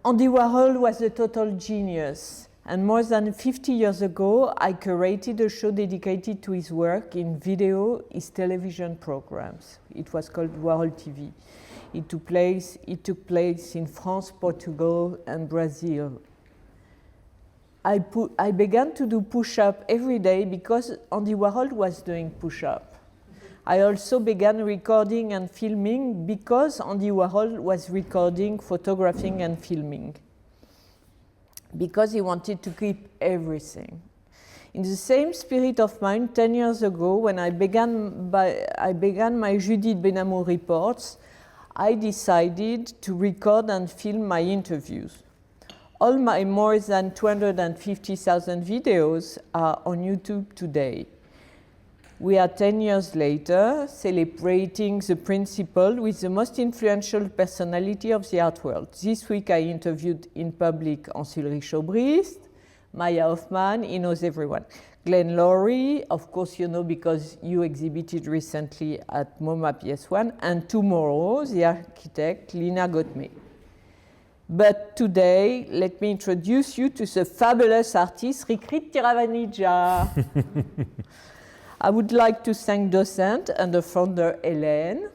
Andy Warhol was a total genius, and more than 50 years ago, I curated a show dedicated to his work in video, his television programs. It was called Warhol TV. It took place in France, Portugal, and Brazil. I began to do push-up every day because Andy Warhol was doing push-up. I also began recording and filming because Andy Warhol was recording, photographing, and filming. Because he wanted to keep everything. In the same spirit of mind, 10 years ago, when I began my Judith Benhamou reports, I decided to record and film my interviews. All my more than 250,000 videos are on YouTube today. We are 10 years later, celebrating the principle with the most influential personality of the art world. This week I interviewed in public Ulrich Obrist, Maya Hoffman, he knows everyone. Glenn Lowry, of course you know because you exhibited recently at MoMA PS1, and tomorrow the architect Lina Gottme. But today, let me introduce you to the fabulous artist Rirkrit Tiravanija. I would like to thank Duchamp and the founder Hélène,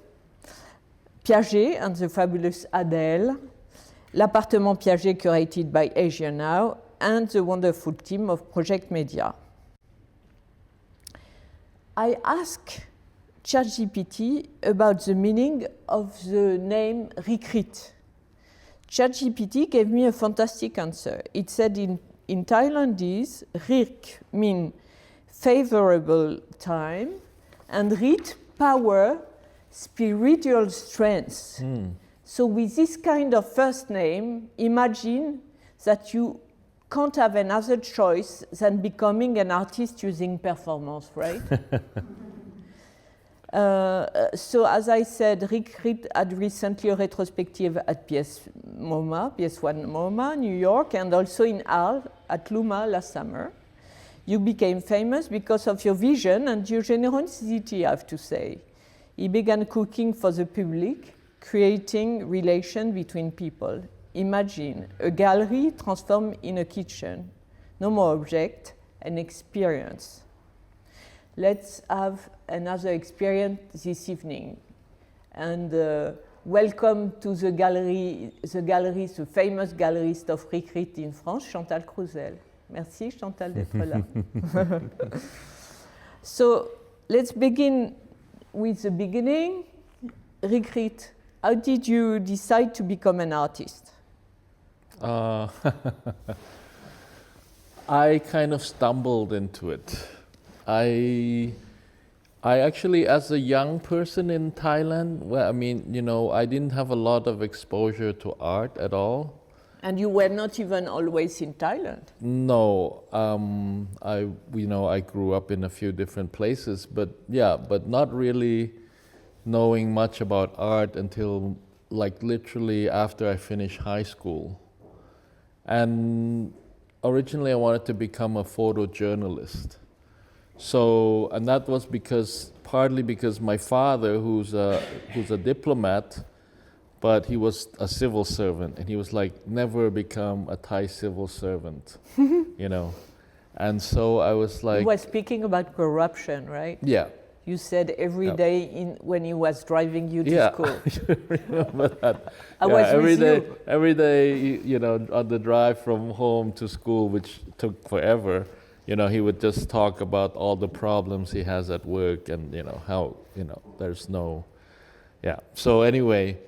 Piaget and the fabulous Adèle, l'appartement Piaget curated by Asia Now, and the wonderful team of Project Media. I asked ChatGPT about the meaning of the name Rirkrit. ChatGPT gave me a fantastic answer. It said in Thailandese, Rirk means favorable time, and Rit, power, spiritual strength. So with this kind of first name, imagine that you can't have another choice than becoming an artist using performance, right? So as I said, Rirkrit had recently a retrospective at PS1 MoMA, New York, and also in Arles at Luma last summer. You became famous because of your vision and your generosity, I have to say. He began cooking for the public, creating relations between people. Imagine a gallery transformed in a kitchen. No more object, an experience. Let's have another experience this evening. And welcome to the famous gallerist of Rirkrit in France, Chantal Crousel. Merci Chantal d'être là. So let's begin with the beginning. Rirkrit, how did you decide to become an artist? I kind of stumbled into it. I actually, as a young person in Thailand, well, I mean, you know, I didn't have a lot of exposure to art at all. And you were not even always in Thailand? No, I grew up in a few different places, but not really knowing much about art until like literally after I finished high school. And originally I wanted to become a photojournalist. So, and that was partly because my father, who's a diplomat, but he was a civil servant, and he was like, never become a Thai civil servant, you know. And so I was like... He was speaking about corruption, right? Yeah. You said every day when he was driving you to school. Yeah, I remember that. I was with you. Every day, you know, on the drive from home to school, which took forever, you know, he would just talk about all the problems he has at work and, you know, how, you know, there's no... Yeah. So anyway...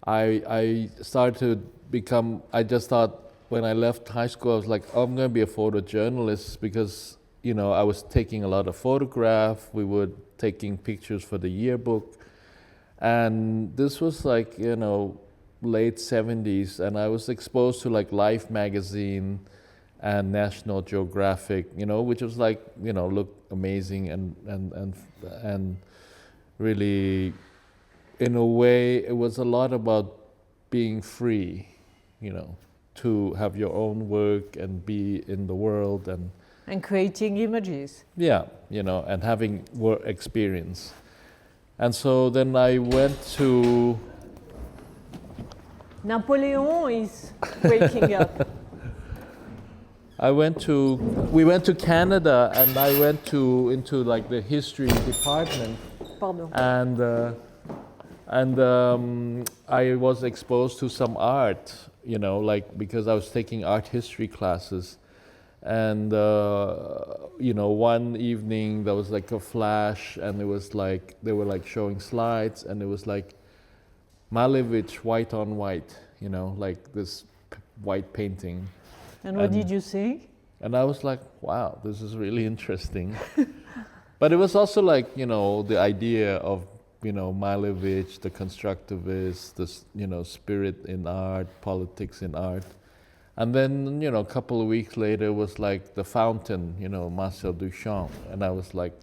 I started to become, I just thought when I left high school, I was like, oh, I'm going to be a photojournalist because, you know, I was taking a lot of photographs. We were taking pictures for the yearbook. And this was like, you know, late 70s. And I was exposed to like Life magazine and National Geographic, you know, which was like, you know, looked amazing and really... In a way, it was a lot about being free, you know, to have your own work and be in the world and creating images. Yeah, you know, and having work experience. And so then I went to Napoleon is waking up. We went to Canada, and I went into like the history department, Pardon. and I was exposed to some art, you know, like because I was taking art history classes, and you know, one evening there was like a flash, and it was like they were like showing slides, and it was like Malevich white on white, you know, like this white painting. And what did you think? And I was like, wow, this is really interesting. But it was also like, you know, the idea of, you know, Malevich, the constructivist, this, you know, spirit in art, politics in art. And then, you know, a couple of weeks later was like The Fountain, you know, Marcel Duchamp. And I was like,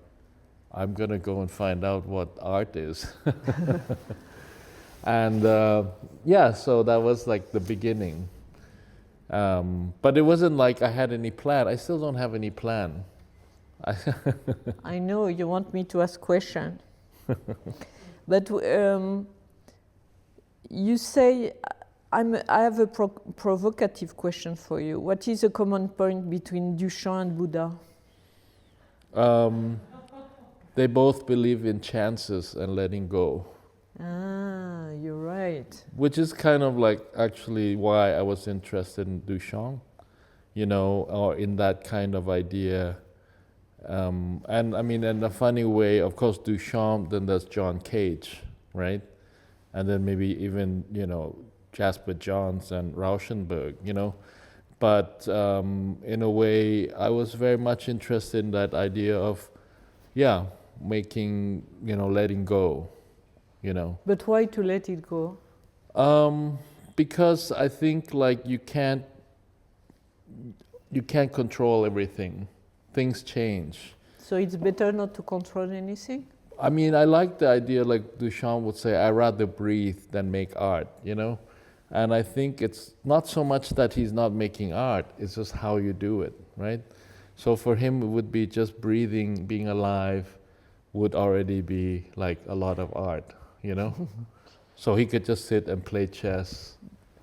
I'm gonna go and find out what art is. And yeah, so that was like the beginning. But it wasn't like I had any plan. I still don't have any plan. I know you want me to ask questions. But you say, I have a provocative question for you. What is the common point between Duchamp and Buddha? They both believe in chances and letting go. Ah, you're right. Which is kind of like actually why I was interested in Duchamp, you know, or in that kind of idea. And I mean, in a funny way, of course, Duchamp, then there's John Cage, right? And then maybe even, you know, Jasper Johns and Rauschenberg, you know. But in a way, I was very much interested in that idea of, yeah, making, you know, letting go, you know. But why to let it go? Because I think like you can't control everything. Things change. So it's better not to control anything? I mean, I like the idea, like Duchamp would say, I'd rather breathe than make art, you know? And I think it's not so much that he's not making art, it's just how you do it, right? So for him, it would be just breathing, being alive would already be like a lot of art, you know? So he could just sit and play chess.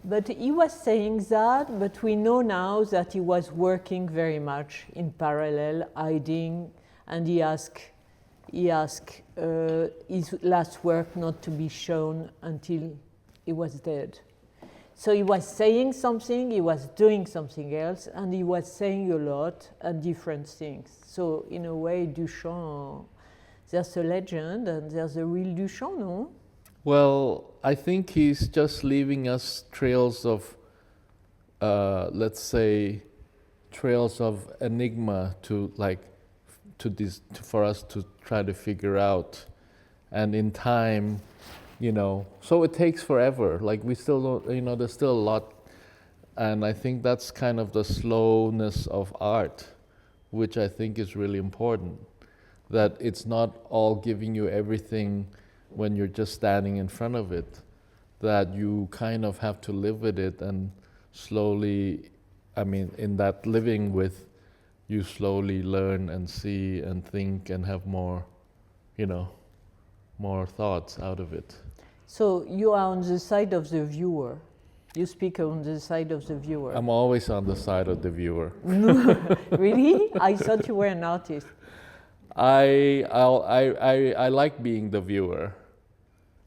But he was saying that, but we know now that he was working very much in parallel, hiding, and he asked his last work not to be shown until he was dead. So he was saying something, he was doing something else, and he was saying a lot and different things. So in a way, Duchamp, there's a legend and there's a real Duchamp, no? Well, I think he's just leaving us trails of, let's say, trails of enigma for us to try to figure out. And in time, you know, so it takes forever. Like we still don't, you know, there's still a lot. And I think that's kind of the slowness of art, which I think is really important. That it's not all giving you everything when you're just standing in front of it, that you kind of have to live with it and slowly, I mean, in that living with, you slowly learn and see and think and have more, you know, more thoughts out of it. So you are on the side of the viewer. You speak on the side of the viewer. I'm always on the side of the viewer. Really? I thought you were an artist. I like being the viewer.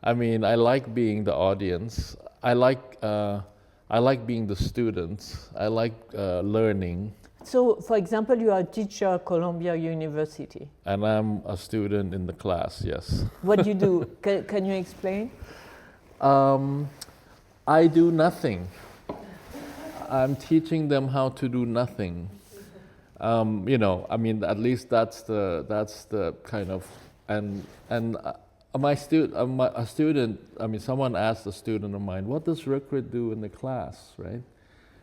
I mean, I like being the audience. I like being the student. I like learning. So, for example, you are a teacher at Columbia University. And I'm a student in the class, yes. What do you do? Can you explain? I do nothing. I'm teaching them how to do nothing. You know, I mean, at least that's the kind of, and a student, I mean, someone asked a student of mine, what does Rirkrit do in the class, right?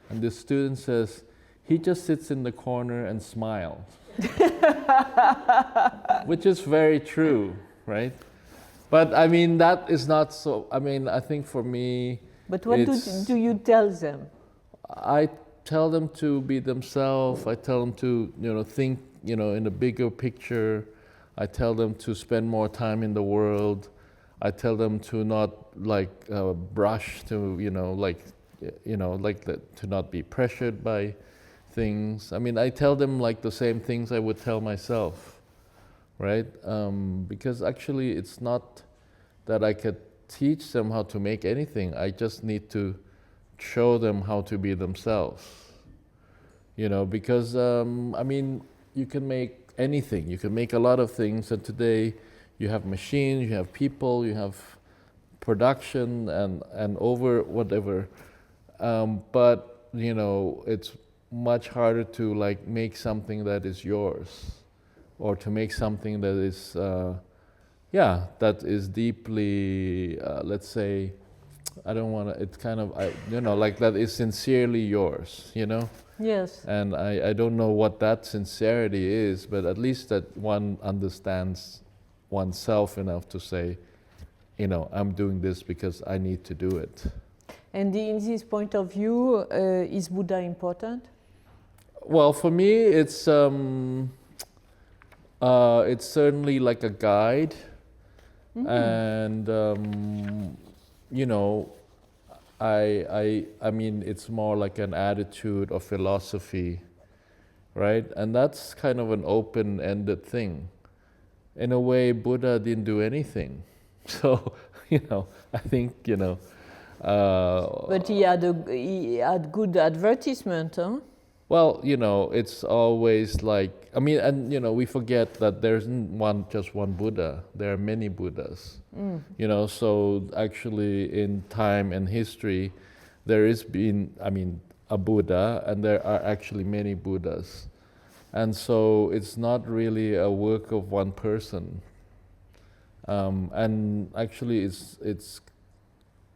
And the student says, he just sits in the corner and smiles. Which is very true, right? But I mean, that is not so, I mean, I think for me, but what do you tell them? I tell them to be themselves. I tell them to, you know, think, you know, in a bigger picture. I tell them to spend more time in the world. I tell them to not brush to, to not be pressured by things. I mean, I tell them like the same things I would tell myself, right? Because actually it's not that I could teach them how to make anything. I just need to show them how to be themselves. Because I mean, you can make anything. You can make a lot of things, and today you have machines, you have people, you have production and over whatever. But it's much harder to like make something that is yours, or to make something that is that is deeply, let's say, I don't want to, it's kind of, like that is sincerely yours, Yes. And I don't know what that sincerity is, but at least that one understands oneself enough to say, I'm doing this because I need to do it. And in this point of view, is Buddha important? Well, for me, it's certainly like a guide, and I mean, it's more like an attitude or philosophy, right? And that's kind of an open-ended thing. In a way, Buddha didn't do anything, so I think But he had good advertisement, huh? Well, it's always like, I mean, and we forget that there's just one Buddha. There are many Buddhas. So actually in time and history, there is been, I mean, a Buddha, and there are actually many Buddhas. And so it's not really a work of one person. And actually it's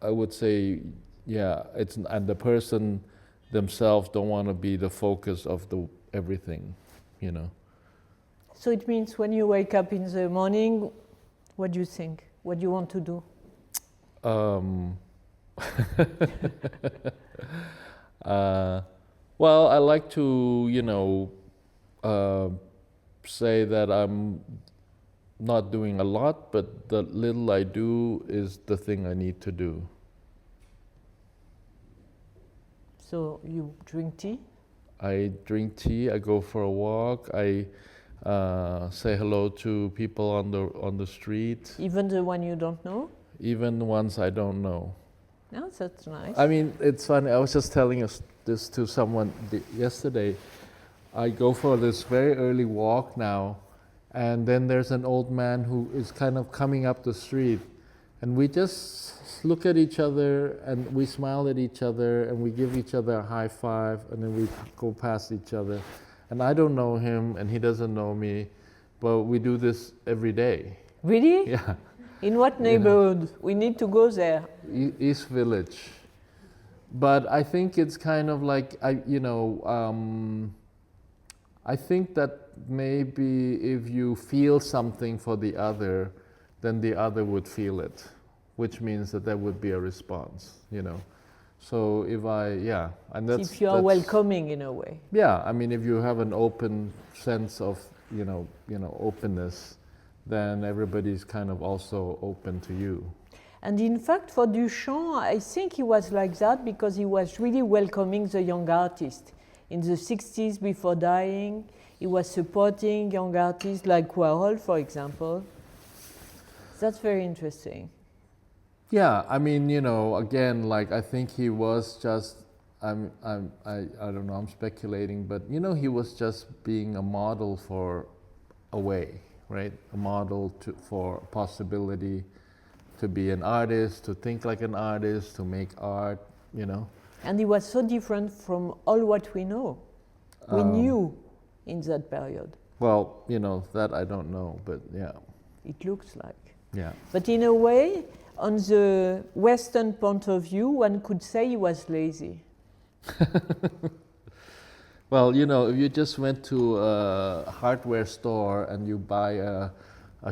I would say, and the person themselves don't want to be the focus of everything, So it means when you wake up in the morning, what do you think? What do you want to do? Well, I like to, say that I'm not doing a lot, but the little I do is the thing I need to do. So you drink tea? I drink tea, I go for a walk, I say hello to people on the street. Even the one you don't know? Even the ones I don't know. No, that's nice. I mean, it's funny, I was just telling this to someone yesterday. I go for this very early walk now, and then there's an old man who is kind of coming up the street, and we just look at each other and we smile at each other and we give each other a high five, and then we go past each other. And I don't know him and he doesn't know me, but we do this every day. Really? Yeah. In what neighborhood? We need to go there. East Village. But I think it's kind of like, I think that maybe if you feel something for the other, then the other would feel it, which means that there would be a response, So if and that's... If you are welcoming in a way. Yeah, I mean, if you have an open sense of, openness, then everybody's kind of also open to you. And in fact, for Duchamp, I think he was like that because he was really welcoming the young artist. In the 60s, before dying, he was supporting young artists like Warhol, for example. That's very interesting. Yeah, I mean, again, like I think he was just, I don't know, I'm speculating, but he was just being a model for a way, right? A model for possibility to be an artist, to think like an artist, to make art, And he was so different from all what we know. We knew in that period. Well, that I don't know, but yeah. It looks like. Yeah. But in a way, on the Western point of view, one could say he was lazy. Well, if you just went to a hardware store and you buy a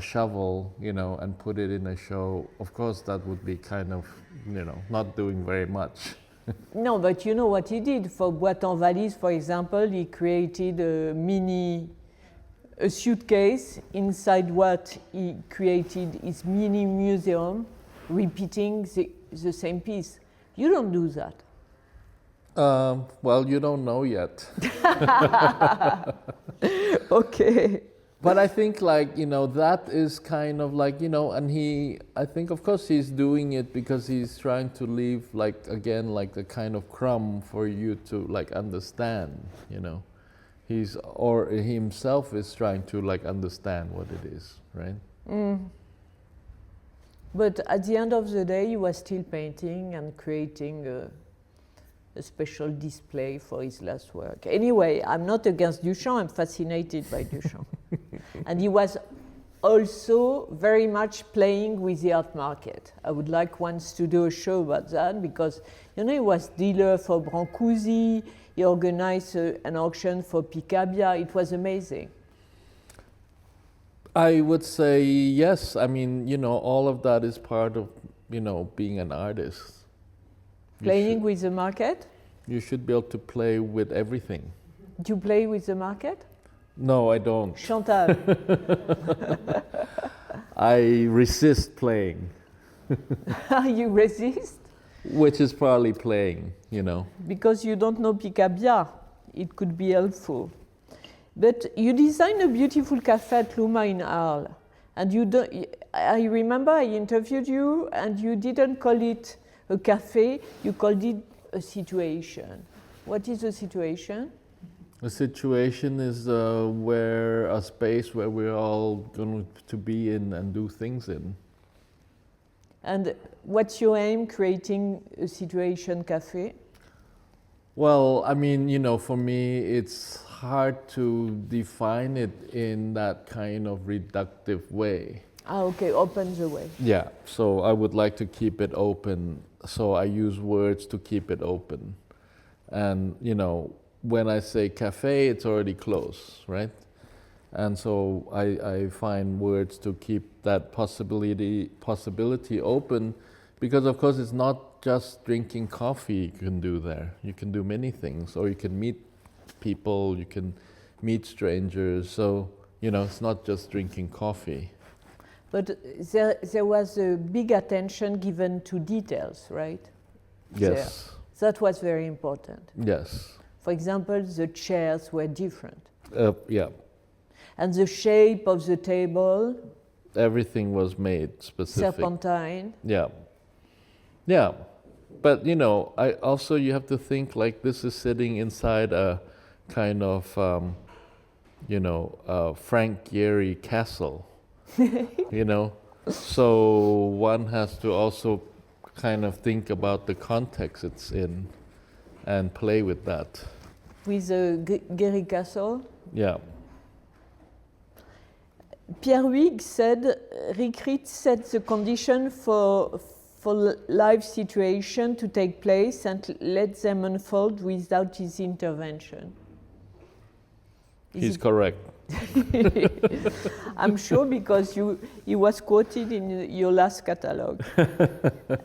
shovel, and put it in a show, of course that would be kind of, not doing very much. No, but you know what he did? For Boîte en Valise, for example, he created a suitcase inside what he created his mini museum repeating the same piece. You don't do that. Well, you don't know yet. Okay. But I think, like, you know, that is kind of like, you know, and I think, of course, he's doing it because he's trying to leave, like, again, like a kind of crumb for you to, like, understand, you know. Or himself is trying to, like, understand what it is, right? But at the end of the day, he was still painting and creating a special display for his last work. Anyway, I'm not against Duchamp, I'm fascinated by Duchamp. And he was also very much playing with the art market. I would like once to do a show about that because, you know, he was dealer for Brancusi, he organized an auction for Picabia, it was amazing. I would say yes. I mean, you know, all of that is part of, you know, being an artist. Playing with the market? You should be able to play with everything. Do you play with the market? No, I don't. Chantal. I resist playing. You resist? Which is probably playing, you know. Because you don't know Picabia. It could be helpful. But you designed a beautiful cafe at Luma in Arles. And I remember I interviewed you and you didn't call it a cafe, you called it a situation. What is a situation? A situation is where a space where we're all going to be in and do things in. And what's your aim creating a situation cafe? Well, I mean, you know, for me, it's hard to define it in that kind of reductive way. Okay, open the way. Yeah, so I would like to keep it open. So I use words to keep it open. And, you know, when I say cafe, it's already closed, right? And so I find words to keep that possibility open because, of course, it's not just drinking coffee you can do there. You can do many things, or you can meet people, you can meet strangers. So, you know, it's not just drinking coffee. But there was a big attention given to details, right? Yes. There. That was very important. Yes. For example, the chairs were different. Yeah. And the shape of the table. Everything was made specific. Serpentine. Yeah. Yeah. But, you know, you have to think like this is sitting inside a kind of, Frank Gehry castle. You know, so one has to also kind of think about the context it's in and play with that. With the Gehry castle? Yeah. Pierre Huyghe said, Rirkrit set the condition for life situation to take place and let them unfold without his intervention. He's correct. I'm sure because he was quoted in your last catalogue.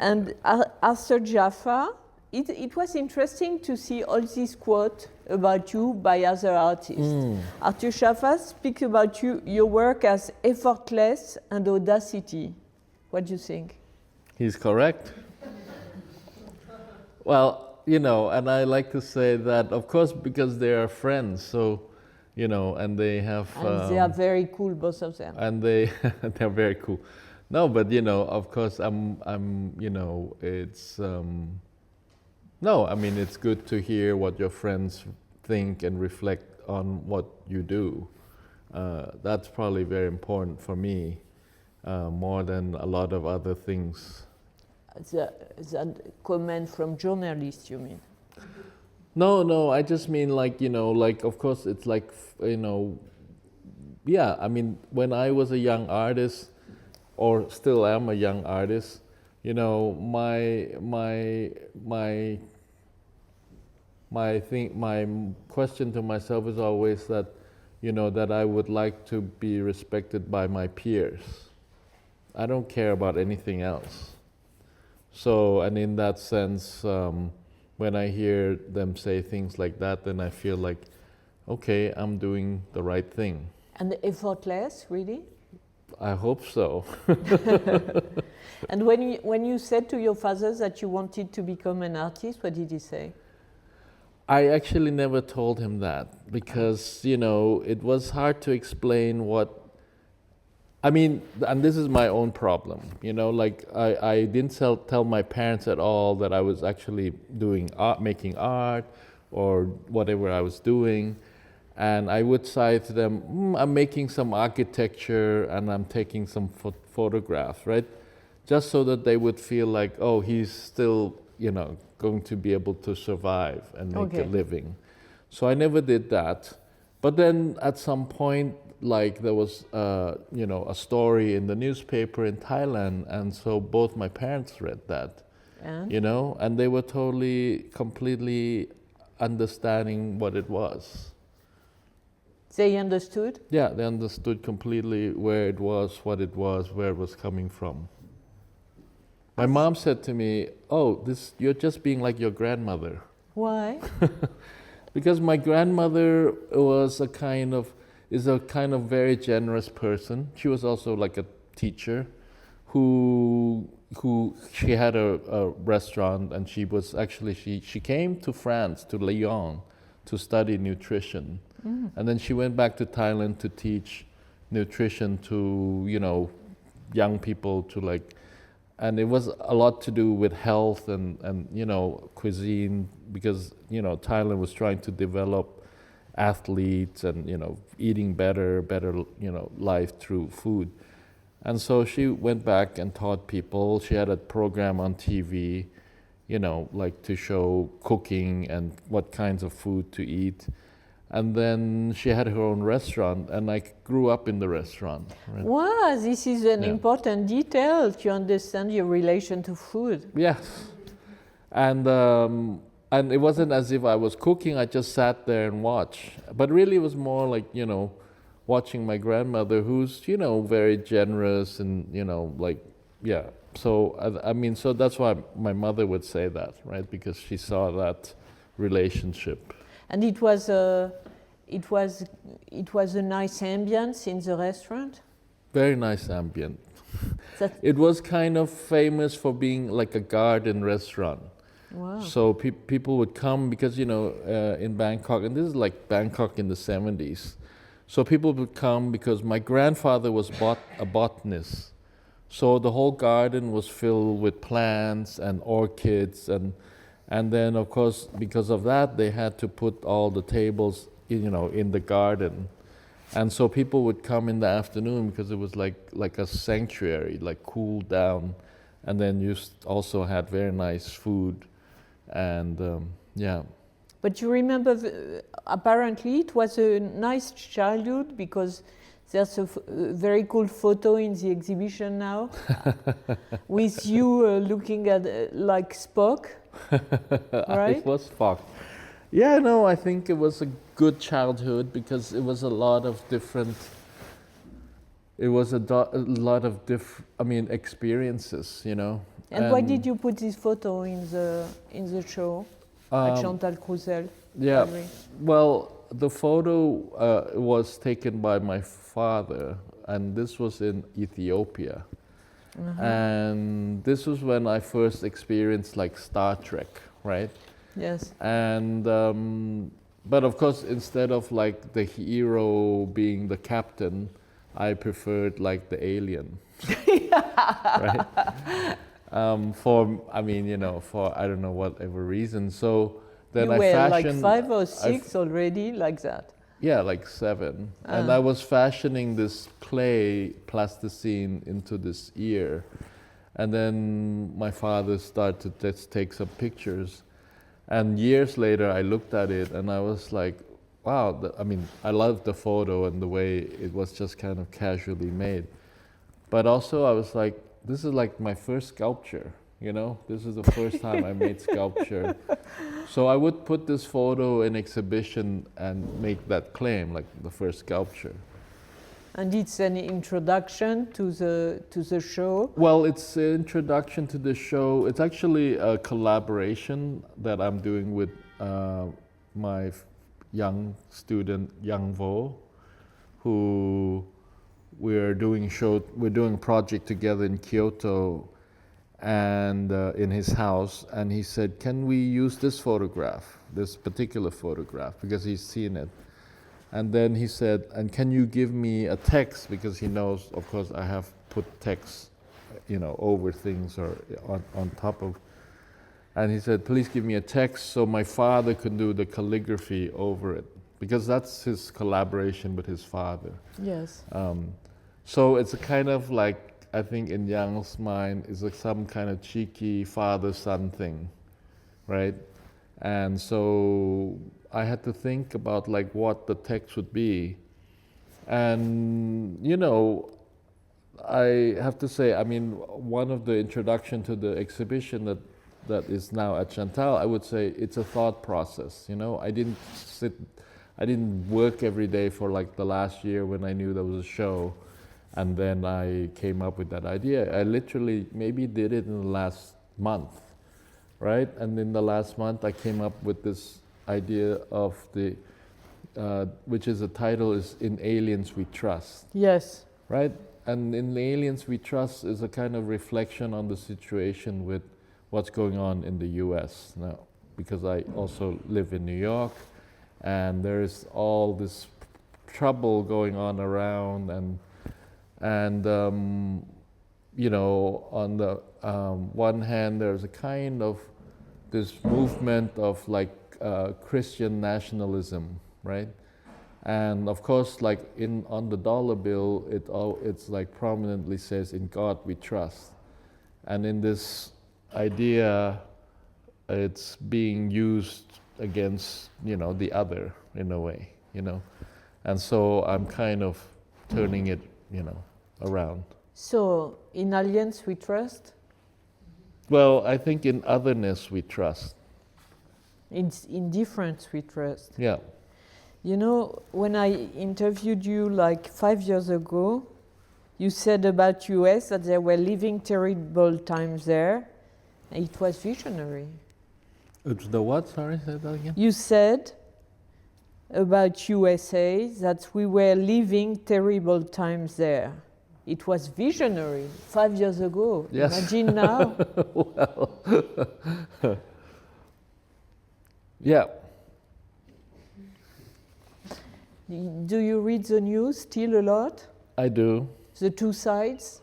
And Arthur Jaffa, it was interesting to see all these quotes about you by other artists. Arthur Jaffa speaks about your work as effortless and audacity. What do you think? He's correct. Well, you know, and I like to say that, of course, because they are friends, so, you know, and they have... And they are very cool, both of them. And they're very cool. No, but, you know, of course, you know, it's... No, I mean, it's good to hear what your friends think and reflect on what you do. That's probably very important for me, more than a lot of other things. That comment from journalists, you mean? No, I just mean like, you know, like, of course, it's like, you know, yeah, I mean, when I was a young artist, or still am a young artist, you know, my question to myself is always that, you know, that I would like to be respected by my peers. I don't care about anything else. So, and in that sense, when I hear them say things like that, then I feel like, okay, I'm doing the right thing. And effortless, really? I hope so. And when you said to your father that you wanted to become an artist, what did he say? I actually never told him that because, it was hard to explain and this is my own problem, like I didn't tell my parents at all that I was actually doing art, making art or whatever I was doing. And I would say to them, I'm making some architecture and I'm taking some photographs, right? Just so that they would feel like, oh, he's still, going to be able to survive and make a living. So I never did that. But then at some point, like there was, a story in the newspaper in Thailand, and so both my parents read that, and they were completely understanding what it was. They understood? Yeah, they understood completely where it was, what it was, where it was coming from. My mom said to me, "Oh, you're just being like your grandmother." Why? Because my grandmother is a kind of very generous person. She was also like a teacher, who she had a restaurant, and she was actually she came to France, to Lyon, to study nutrition. And then she went back to Thailand to teach nutrition to, young people and it was a lot to do with health and cuisine because, Thailand was trying to develop athletes and, eating better, life through food. And so she went back and taught people. She had a program on TV, like to show cooking and what kinds of food to eat. And then she had her own restaurant, and I grew up in the restaurant. Right? Wow, this is an important detail to understand your relation to food. Yes. And it wasn't as if I was cooking, I just sat there and watched. But really it was more like, watching my grandmother who's, very generous and, So, so that's why my mother would say that, right? Because she saw that relationship. And it was a nice ambience in the restaurant? Very nice ambient. It was kind of famous for being like a garden restaurant. Wow. So people would come because, in Bangkok, and this is like Bangkok in the 70s. So people would come because my grandfather was a botanist. So the whole garden was filled with plants and orchids and then, of course, because of that, they had to put all the tables, in the garden. And so people would come in the afternoon because it was like a sanctuary, like cool down. And then you also had very nice food. And, But you remember, apparently, it was a nice childhood because there's a very cool photo in the exhibition now with you looking at like Spock. Right? It was Spock. Yeah, no, I think it was a good childhood because it was a lot of different. It was a lot of experiences, And why did you put this photo in the show at Chantal Crouzel? Yeah, well, the photo was taken by my father, and this was in Ethiopia. And this was when I first experienced like Star Trek, right? Yes. And but of course, instead of like the hero being the captain, I preferred like the alien, right? For I don't know whatever reason. So then you were like 5 or 6 already, like that. Yeah, like 7. And I was fashioning this clay plasticine into this ear. And then my father started to take some pictures. And years later, I looked at it and I was like, wow, I loved the photo and the way it was just kind of casually made. But also I was like, this is like my first sculpture, This is the first time I made sculpture. So I would put this photo in exhibition and make that claim, like the first sculpture. And it's an introduction to the show? Well, it's an introduction to the show. It's actually a collaboration that I'm doing with my young student, Yang Vo, who we're doing a project together in Kyoto, and in his house, and he said, "Can we use this particular photograph, because he's seen it?" And then he said, "And can you give me a text?" Because he knows, of course, I have put text, over things or on top of. And he said, "Please give me a text so my father can do the calligraphy over it," because that's his collaboration with his father. Yes. So it's a kind of like, I think in Young's mind, is like some kind of cheeky father-son thing, right? And so I had to think about like what the text would be. And, I have to say, I mean, one of the introduction to the exhibition that is now at Chantal, I would say it's a thought process. I didn't work every day for like the last year when I knew there was a show, and then I came up with that idea. I literally maybe did it in the last month, right? And in the last month I came up with this idea of which is the title is "In Aliens We Trust." Yes. Right? And "In Aliens We Trust" is a kind of reflection on the situation with what's going on in the US now, because I also live in New York, and there's all this trouble going on around, and on the one hand, there's a kind of this movement of like Christian nationalism, right? And of course, like on the dollar bill, it's like prominently says, "In God we trust." And in this idea, it's being used against, the other in a way, And so I'm kind of turning it, around. So, in aliens we trust? Well, I think in otherness we trust. In difference we trust. Yeah. When I interviewed you like 5 years ago, you said about US that they were living terrible times there. It was visionary. It's the what? Sorry, say that again. You said about USA that we were living terrible times there. It was visionary 5 years ago. Yes. Imagine now. Well, yeah. Do you read the news still a lot? I do. The two sides?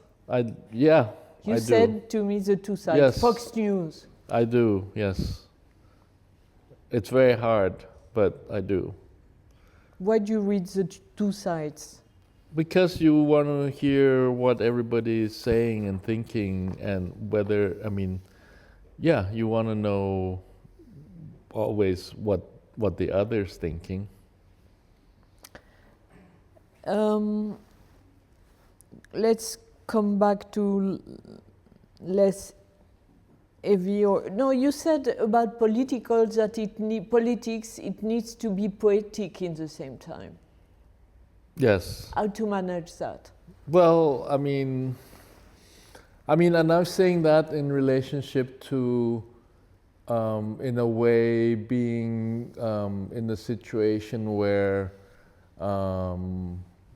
Yeah. You I said to me the two sides. Yes. Fox News. I do, yes. It's very hard, but I do. Why do you read the two sides? Because you want to hear what everybody is saying and thinking, and whether, you want to know always what the other's thinking. Let's come back to less heavy you said about that politics, it needs to be poetic in the same time. Yes. How to manage that? Well, and I'm saying that in relationship to, in a way, being in a situation where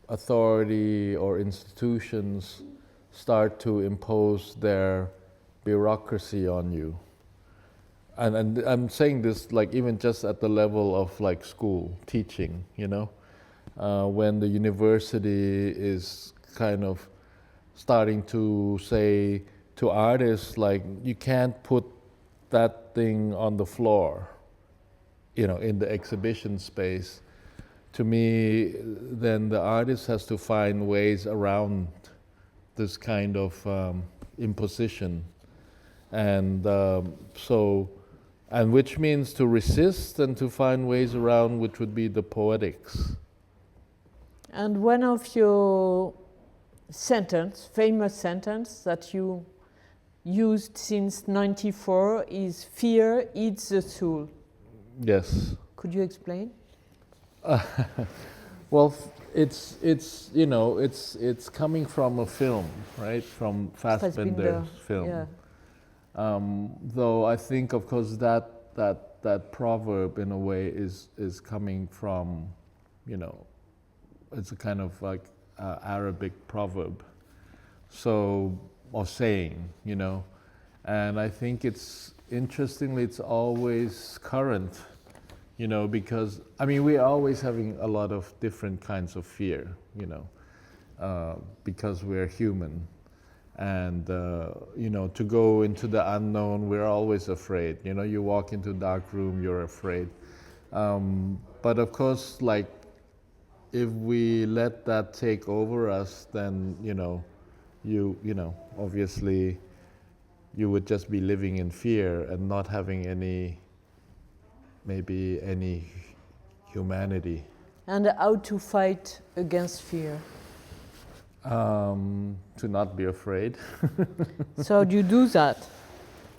authority or institutions start to impose their bureaucracy on you. And I'm saying this like even just at the level of like school teaching, when the university is kind of starting to say to artists, like, you can't put that thing on the floor, in the exhibition space. To me, then the artist has to find ways around this kind of imposition. And and which means to resist and to find ways around, which would be the poetics. And one of your famous sentence that you used since '94 is "Fear eats the soul." Yes. Could you explain? Well, it's coming from a film, right? From Fassbinder's film. Yeah. Though I think, of course, that proverb in a way is coming from, it's a kind of like Arabic proverb, so, or saying, you know. And I think it's, interestingly, it's always current, you know, because, I mean, we're always having a lot of different kinds of fear, you know, because we're human. And, you know, to go into the unknown, we're always afraid. You know, you walk into a dark room, you're afraid. But of course, like, if we let that take over us, then, you know, you know, obviously, you would just be living in fear and not having any, maybe any humanity. And how to fight against fear? To not be afraid. So do you do that?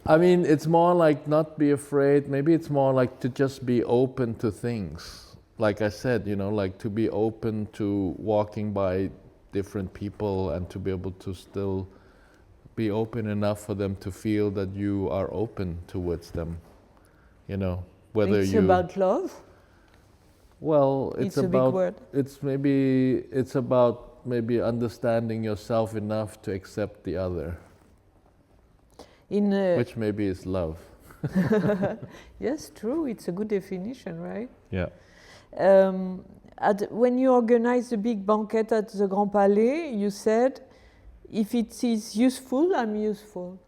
I mean, it's more like not be afraid. Maybe it's more like to just be open to things. Like I said, you know, like to be open to walking by different people and to be able to still be open enough for them to feel that you are open towards them. You know, whether It's about love? Well, It's a big word. It's about maybe understanding yourself enough to accept the other, which maybe is love. Yes, true. It's a good definition, right? Yeah. When you organized the big banquet at the Grand Palais, you said, if it is useful, I'm useful.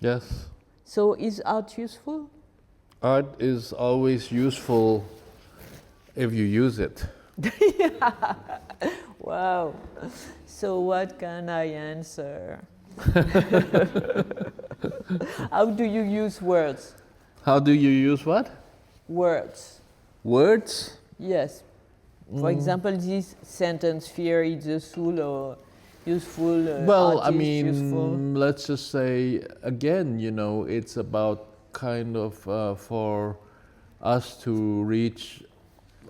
Yes. So is art useful? Art is always useful if you use it. Yeah. Wow. So what can I answer? How do you use words? How do you use what? Words. Words? Yes. For example, this sentence, fear is useful or useful. Well, I mean, useful. let's just say, again, you know, it's about kind of for us to reach,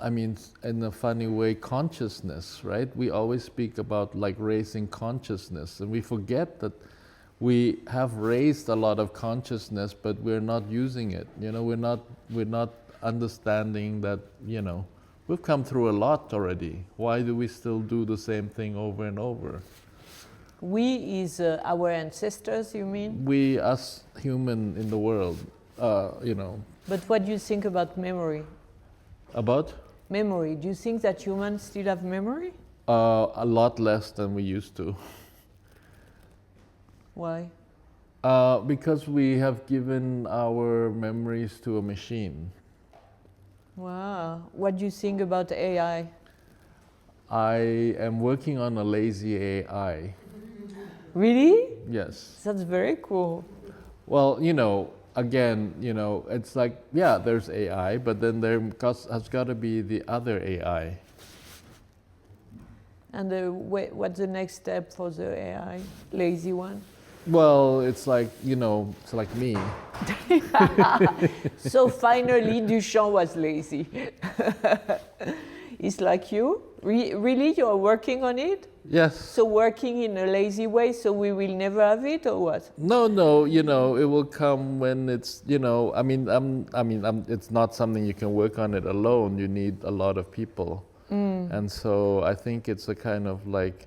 I mean, in a funny way, consciousness, right? We always speak about like raising consciousness, and we forget that we have raised a lot of consciousness, but we're not using it. You know, we're not understanding that, you know, we've come through a lot already. Why do we still do the same thing over and over? We is our ancestors, you mean? We, us human in the world, you know. But what do you think about memory? About? Memory. Do you think that humans still have memory? A lot less than we used to. Why? Because we have given our memories to a machine. Wow. What do you think about AI? I am working on a lazy AI. Really? Yes. That's very cool. Well, you know, again, you know, it's like, yeah, there's AI, but then there has got to be the other AI. And what's the next step for the AI? Lazy one? Well, it's like, you know, it's like me. So finally, Duchamp was lazy. It's like you? Really, you're working on it? Yes. So working in a lazy way, so we will never have it, or what? No, you know, it will come when it's, you know, it's not something you can work on it alone. You need a lot of people. And so I think it's a kind of like,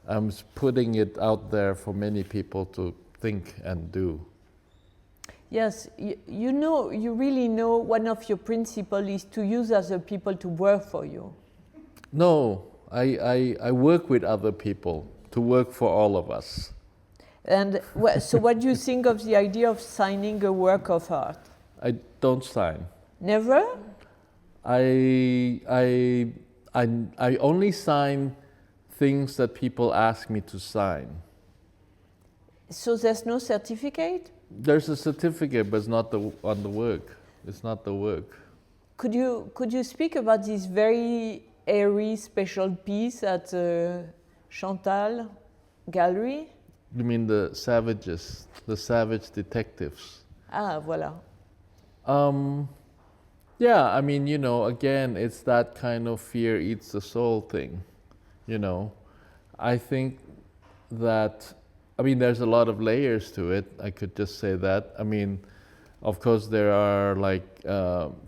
I'm putting it out there for many people to think and do. Yes, you know, you really know one of your principles is to use other people to work for you. No, I work with other people to work for all of us. And so what do you think of the idea of signing a work of art? I don't sign. Never? I only sign things that people ask me to sign. So there's no certificate? There's a certificate, but it's not on the work. It's not the work. Could you speak about this very airy special piece at Chantal Gallery? You mean the savages, the savage detectives? Ah, voilà. Yeah, I mean, you know, again, it's that kind of fear eats the soul thing, you know. I think that, I mean, there's a lot of layers to it. I could just say that. I mean, of course, there are like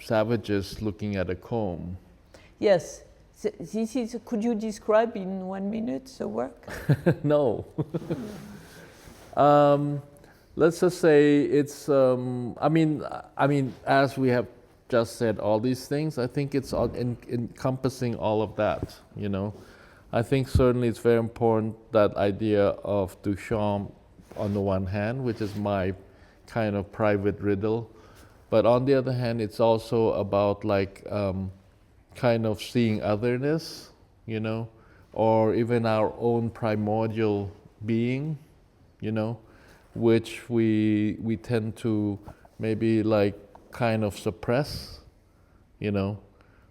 savages looking at a comb. Yes, This is. Could you describe in 1 minute the work? No. Let's just say it's. I mean, as we have just said, all these things. I think it's encompassing all of that. You know, I think certainly it's very important, that idea of Duchamp on the one hand, which is my kind of private riddle, but on the other hand, it's also about like kind of seeing otherness, you know, or even our own primordial being, you know, which we tend to maybe like kind of suppress, you know.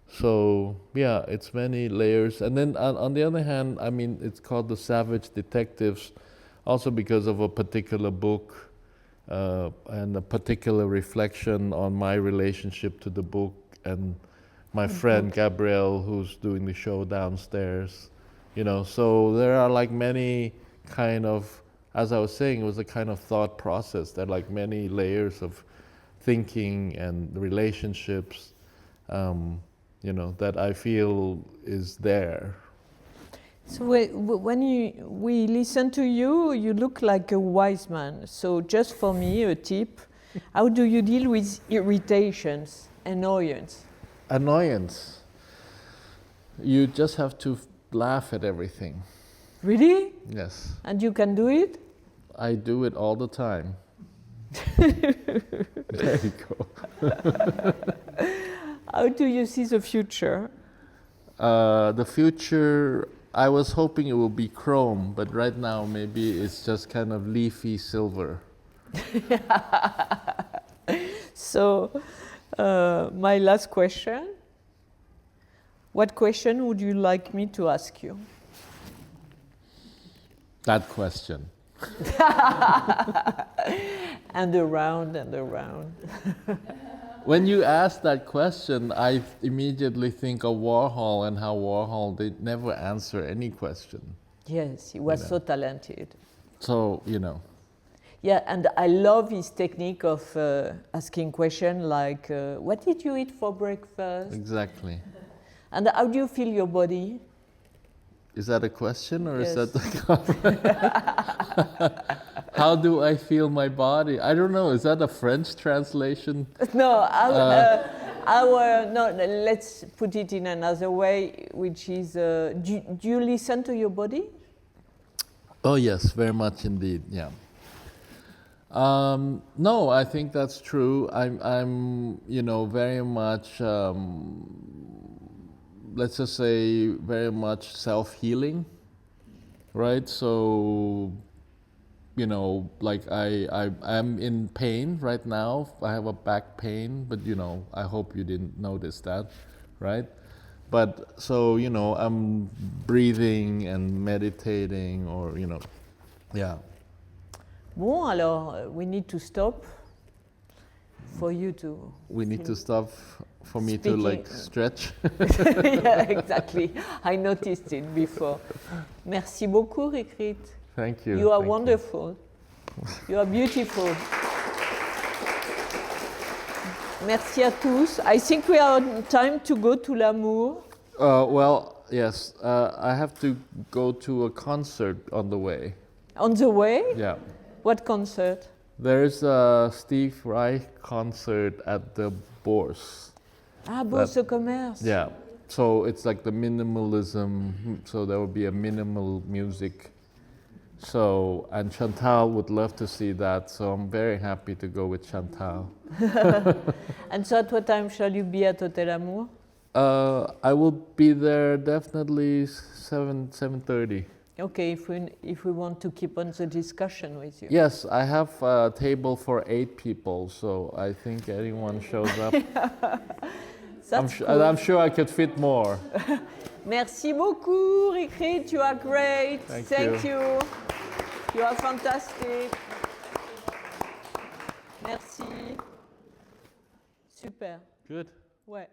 So yeah, it's many layers. And then on the other hand, I mean, it's called The Savage Detectives, also because of a particular book and a particular reflection on my relationship to the book and my friend Gabrielle, who's doing the show downstairs, you know. So there are like many kind of, as I was saying, it was a kind of thought process. There are like many layers of thinking and relationships, you know, that I feel is there. So when we listen to you, you look like a wise man. So just for me, a tip, how do you deal with irritations, annoyance? Annoyance. You just have to laugh at everything. Really? Yes. And you can do it? I do it all the time. There you go. How do you see the future? The future, I was hoping it will be chrome, but right now maybe it's just kind of leafy silver. So, my last question. What question would you like me to ask you? That question. And around and around. When you ask that question, I immediately think of Warhol and how Warhol did never answer any question. Yes, he was so talented. So, you know. Yeah, and I love his technique of asking questions like, what did you eat for breakfast? Exactly. And how do you feel your body? Is that a question or Yes. is that the How do I feel my body? I don't know. Is that a French translation? No, no, let's put it in another way, which is, do you listen to your body? Oh yes, very much indeed. Yeah. No, I think that's true. I'm you know, very much, let's just say, very much self-healing, right? So, you know, like I'm in pain right now. I have a back pain, but you know, I hope you didn't notice that, right? But so, you know, I'm breathing and meditating, or you know, yeah. Bon, alors, we need to stop for you to... We need to stop for me to like stretch. Yeah, exactly. I noticed it before. Merci beaucoup, Rirkrit. Thank you. You are Thank wonderful. You are beautiful. Merci à tous. I think we are on time to go to L'Amour. Well, yes. I have to go to a concert on the way. On the way? Yeah. What concert? There's a Steve Reich concert at the Bourse. Ah, Bourse de Commerce. Yeah. So it's like the minimalism. So there will be a minimal music. So, and Chantal would love to see that. So I'm very happy to go with Chantal. And so at what time shall you be at Hotel Amour? I will be there definitely 7:30. Okay, if we want to keep on the discussion with you. Yes, I have a table for 8 people, so I think anyone shows up. I'm sure I could fit more. Merci beaucoup, Rirkrit. You are great. Thank you. You are fantastic. Merci. Super. Good. Ouais.